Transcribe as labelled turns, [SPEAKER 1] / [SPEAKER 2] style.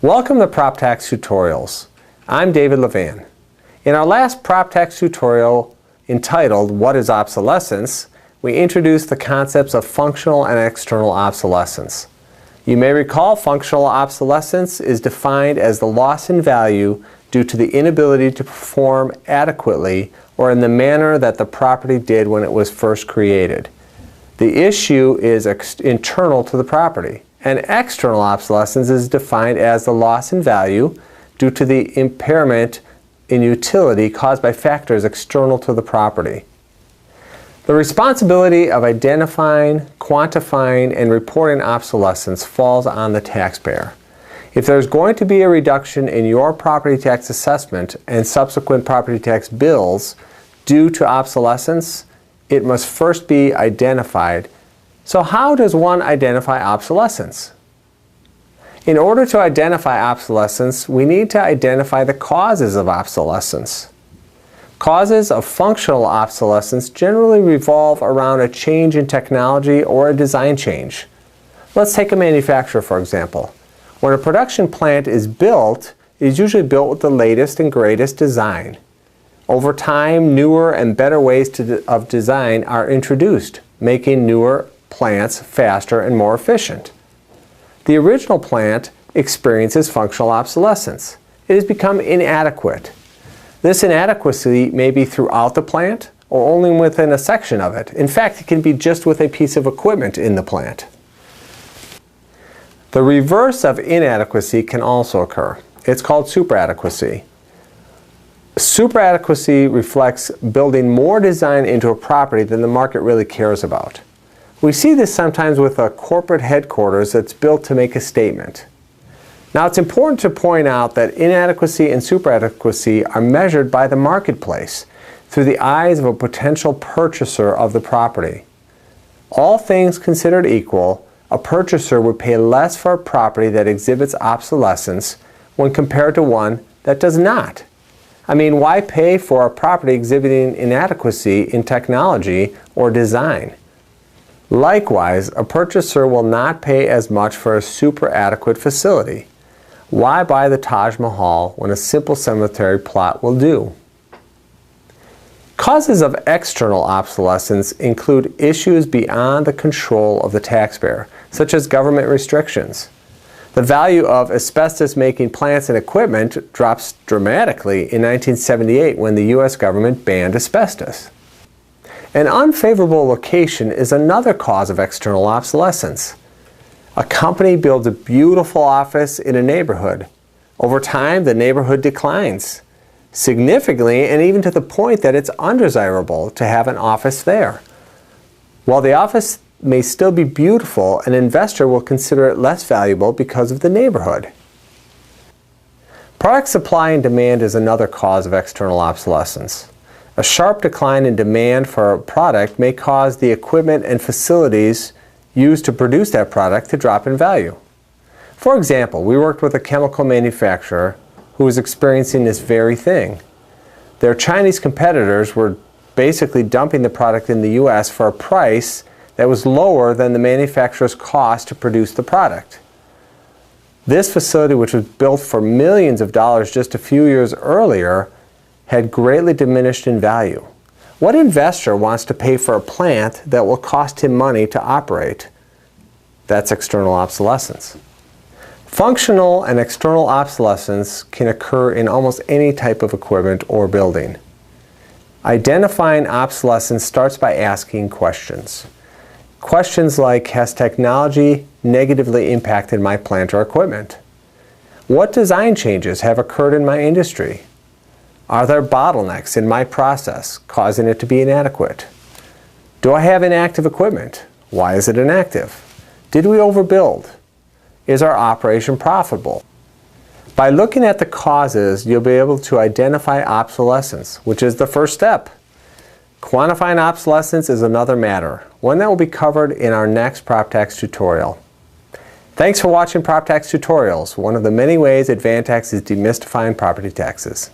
[SPEAKER 1] Welcome to PropTax Tutorials. I'm David LeVan. In our last PropTax tutorial entitled What is Obsolescence, we introduced the concepts of functional and external obsolescence. You may recall functional obsolescence is defined as the loss in value due to the inability to perform adequately or in the manner that the property did when it was first created. The issue is internal to the property. And external obsolescence is defined as the loss in value due to the impairment in utility caused by factors external to the property. The responsibility of identifying, quantifying, and reporting obsolescence falls on the taxpayer. If there's going to be a reduction in your property tax assessment and subsequent property tax bills due to obsolescence, it must first be identified. So how does one identify obsolescence? In order to identify obsolescence, we need to identify the causes of obsolescence. Causes of functional obsolescence generally revolve around a change in technology or a design change. Let's take a manufacturer, for example. When a production plant is built, it is usually built with the latest and greatest design. Over time, newer and better ways of design are introduced, making newer plants faster and more efficient. The original plant experiences functional obsolescence. It has become inadequate. This inadequacy may be throughout the plant or only within a section of it. In fact, it can be just with a piece of equipment in the plant. The reverse of inadequacy can also occur. It's called superadequacy. Superadequacy reflects building more design into a property than the market really cares about. We see this sometimes with a corporate headquarters that's built to make a statement. Now, it's important to point out that inadequacy and superadequacy are measured by the marketplace through the eyes of a potential purchaser of the property. All things considered equal, a purchaser would pay less for a property that exhibits obsolescence when compared to one that does not. I mean, why pay for a property exhibiting inadequacy in technology or design? Likewise, a purchaser will not pay as much for a super-adequate facility. Why buy the Taj Mahal when a simple cemetery plot will do? Causes of external obsolescence include issues beyond the control of the taxpayer, such as government restrictions. The value of asbestos-making plants and equipment drops dramatically in 1978 when the U.S. government banned asbestos. An unfavorable location is another cause of external obsolescence. A company builds a beautiful office in a neighborhood. Over time, the neighborhood declines significantly and even to the point that it's undesirable to have an office there. While the office may still be beautiful, an investor will consider it less valuable because of the neighborhood. Product supply and demand is another cause of external obsolescence. A sharp decline in demand for a product may cause the equipment and facilities used to produce that product to drop in value. For example, we worked with a chemical manufacturer who was experiencing this very thing. Their Chinese competitors were basically dumping the product in the U.S. for a price that was lower than the manufacturer's cost to produce the product. This facility, which was built for millions of dollars just a few years earlier, had greatly diminished in value. What investor wants to pay for a plant that will cost him money to operate? That's external obsolescence. Functional and external obsolescence can occur in almost any type of equipment or building. Identifying obsolescence starts by asking questions. Questions like, has technology negatively impacted my plant or equipment? What design changes have occurred in my industry? Are there bottlenecks in my process causing it to be inadequate? Do I have inactive equipment? Why is it inactive? Did we overbuild? Is our operation profitable? By looking at the causes, you'll be able to identify obsolescence, which is the first step. Quantifying obsolescence is another matter, one that will be covered in our next PropTax tutorial. Thanks for watching PropTax Tutorials, one of the many ways Advantax is demystifying property taxes.